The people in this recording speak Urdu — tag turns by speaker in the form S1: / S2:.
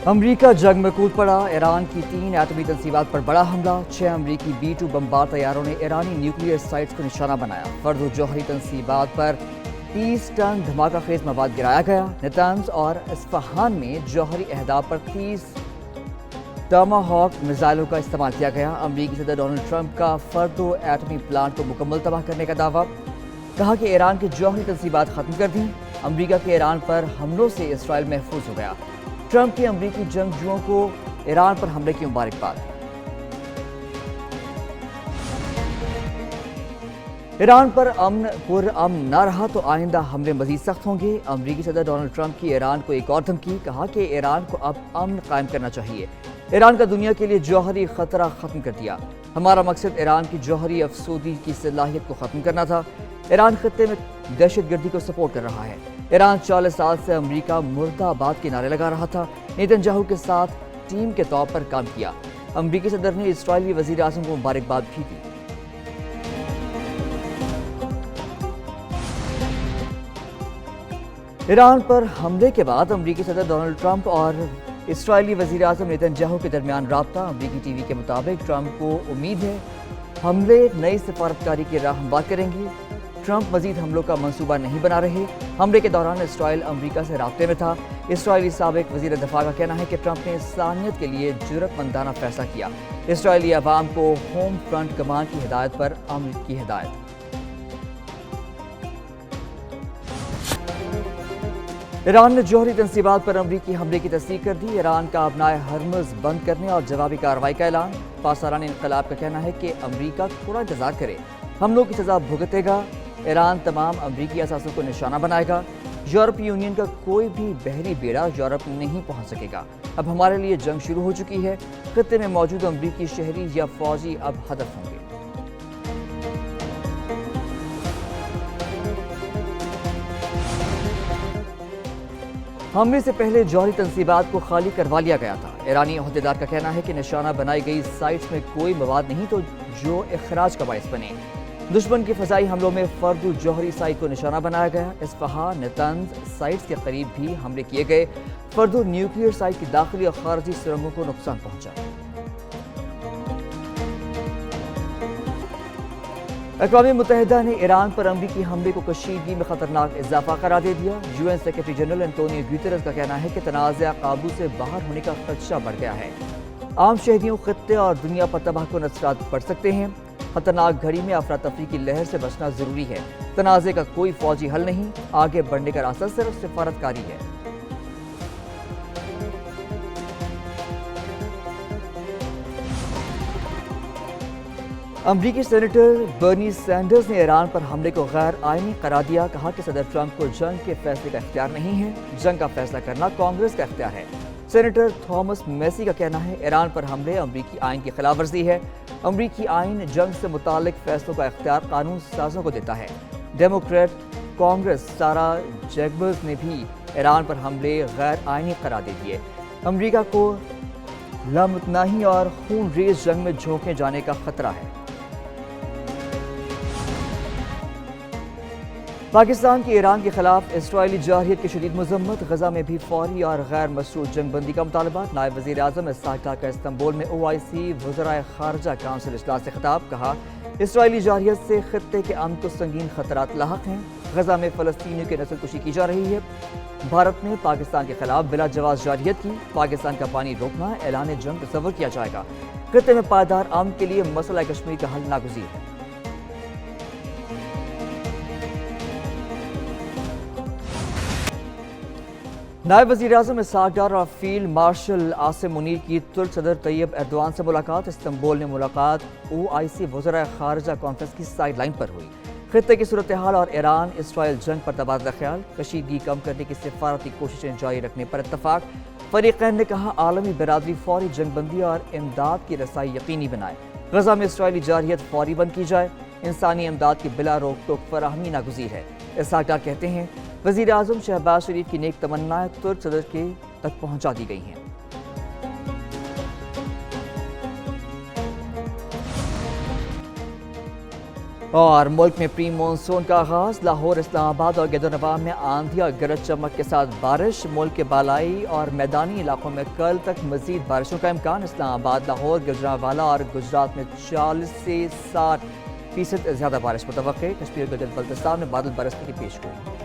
S1: امریکہ جنگ میں کود پڑا، ایران کی 3 ایٹمی تنصیبات پر بڑا حملہ، 6 امریکی B-2 بمبار طیاروں نے ایرانی نیوکلیئر سائٹس کو نشانہ بنایا، فرد و جوہری تنصیبات پر 30 ٹن دھماکہ خیز مواد گرایا گیا، نتنز اور اصفہان میں جوہری اہداف پر 30 ٹاماہاک میزائلوں کا استعمال کیا گیا۔ امریکی صدر ڈونلڈ ٹرمپ کا فردو ایٹمی پلانٹ کو مکمل تباہ کرنے کا دعویٰ، کہا کہ ایران کی جوہری تنصیبات ختم کر دیں، امریکہ کے ایران پر حملوں سے اسرائیل محفوظ ہو گیا۔ ٹرمپ کی امریکی جنگجوؤں کو ایران پر حملے کی مبارکباد۔ ایران پر امن نہ رہا تو آئندہ حملے مزید سخت ہوں گے، امریکی صدر ڈونلڈ ٹرمپ کی ایران کو ایک اور دھمکی، کہا کہ ایران کو اب امن قائم کرنا چاہیے، ایران کا دنیا کے لیے جوہری خطرہ ختم کر دیا، ہمارا مقصد ایران کی جوہری افسودگی کی صلاحیت کو ختم کرنا تھا، ایران خطے میں دہشت گردی کو سپورٹ کر رہا ہے، ایران 40 سال سے امریکہ مرد آباد کے نعرے لگا رہا تھا، نیتن یاہو کے ساتھ ٹیم کے طور پر کام کیا، امریکی صدر نے اسرائیلی وزیر اعظم کو مبارکباد بھی دی۔ ایران پر حملے کے بعد امریکی صدر ڈونلڈ ٹرمپ اور اسرائیلی وزیر اعظم نیتن یاہو کے درمیان رابطہ، امریکی ٹی وی کے مطابق ٹرمپ کو امید ہے حملے نئی سفارتکاری کی راہ ہموار کریں گے، ٹرمپ مزید حملوں کا منصوبہ نہیں بنا رہے، حملے کے دوران اسرائیل امریکہ سے رابطے میں تھا، اسرائیلی سابق وزیر دفاع کا کہنا ہے کہ ٹرمپ نے انسانیت کے لیے جرأت مندانہ فیصلہ کیا، اسرائیلی عوام کو ہوم فرنٹ کمانڈ کی ہدایت پر عمل کی ہدایت۔ ایران نے جوہری تنصیبات پر امریکی حملے کی تصدیق کر دی، ایران کا ابنائے ہرمز بند کرنے اور جوابی کارروائی کا اعلان، پاسداران انقلاب کا کہنا ہے کہ امریکہ تھوڑا انتظار کرے، حملوں کی سزا بھگتے گا، ایران تمام امریکی اثاثوں کو نشانہ بنائے گا، یورپی یونین کا کوئی بھی بحری بیڑا یورپ نہیں پہنچ سکے گا، اب ہمارے لیے جنگ شروع ہو چکی ہے، خطے میں موجود امریکی شہری یا فوجی اب ہدف ہوں گے۔ حملے سے پہلے جوہری تنصیبات کو خالی کروا لیا گیا تھا، ایرانی عہدیدار کا کہنا ہے کہ نشانہ بنائی گئی سائٹس میں کوئی مواد نہیں تو جو اخراج کا باعث بنے، دشمن کے فضائی حملوں میں فردو جوہری سائٹ کو نشانہ بنایا گیا، اصفہان، نتنز سائٹس کے قریب بھی حملے کیے گئے، فردو نیوکلیئر سائٹ کی داخلی اور خارجی سرنگوں کو نقصان پہنچا۔ اقوام متحدہ نے ایران پر امریکی حملے کو کشیدگی میں خطرناک اضافہ قرار دے دیا، UN سیکرٹری جنرل انٹونیو گوتریز کا کہنا ہے کہ تنازع قابو سے باہر ہونے کا خدشہ بڑھ گیا ہے، عام شہریوں، خطے اور دنیا پر تباہ کن اثرات پڑ سکتے ہیں، خطرناک گھڑی میں افراتفری کی لہر سے بچنا ضروری ہے، تنازع کا کوئی فوجی حل نہیں، آگے بڑھنے کا راستہ صرف سفارتکاری ہے۔ امریکی سینیٹر برنی سینڈرز نے ایران پر حملے کو غیر آئینی قرار دیا، کہا کہ صدر ٹرمپ کو جنگ کے فیصلے کا اختیار نہیں ہے، جنگ کا فیصلہ کرنا کانگریس کا اختیار ہے۔ سینیٹر تھامس میسی کا کہنا ہے ایران پر حملے امریکی آئین کی خلاف ورزی ہے، امریکی آئین جنگ سے متعلق فیصلوں کا اختیار قانون سازوں کو دیتا ہے۔ ڈیموکریٹ کانگریس سارا جیکبز نے بھی ایران پر حملے غیر آئینی قرار دے دیے، امریکہ کو لامتناہی اور خون ریز جنگ میں جھونکے جانے کا خطرہ ہے۔ پاکستان کی ایران کے خلاف اسرائیلی جارحیت کی شدید مذمت، غزہ میں بھی فوری اور غیر مشروط جنگ بندی کا مطالبہ، نائب وزیر اعظم اسحاق ڈار کا استنبول میں OIC وزرائے خارجہ کونسل اجلاس سے خطاب، کہا اسرائیلی جارحیت سے خطے کے امن کو سنگین خطرات لاحق ہیں، غزہ میں فلسطینیوں کی نسل کشی کی جا رہی ہے، بھارت نے پاکستان کے خلاف بلا جواز جارحیت کی، پاکستان کا پانی روکنا اعلان جنگ تصور کیا جائے گا، خطے میں پائیدار امن کے لیے مسئلہ کشمیر کا حل ناگزیر ہے۔ نائب وزیر اعظم اسحاق ڈار اور فیلڈ مارشل عاصم منیر کی ترک صدر طیب ایردوان سے ملاقات، استنبول میں ملاقات OIC وزرائے خارجہ کانفرنس کی سائیڈ لائن پر ہوئی، خطے کی صورتحال اور ایران اسرائیل جنگ پر تبادلہ خیال، کشیدگی کم کرنے کی سفارتی کوششیں جاری رکھنے پر اتفاق، فریقین نے کہا عالمی برادری فوری جنگ بندی اور امداد کی رسائی یقینی بنائے، غزہ میں اسرائیلی جارحیت فوری بند کی جائے، انسانی امداد کی بلا روک ٹوک فراہمی ناگزیر ہے۔ اسحاق ڈار کہتے ہیں وزیر اعظم شہباز شریف کی نیک تمنائیں ترک صدر کے تک پہنچا دی گئی ہیں۔ اور ملک میں پری مانسون کا آغاز، لاہور، اسلام آباد اور گدرنواح میں آندھی اور گرج چمک کے ساتھ بارش، ملک کے بالائی اور میدانی علاقوں میں کل تک مزید بارشوں کا امکان۔ اسلام آباد، لاہور، گجرانوالہ اور گجرات میں 40 سے 60% زیادہ بارش متوقع۔ کشمیر و گلگت بلتستان میں بادل برسنے کی پیشگوئی۔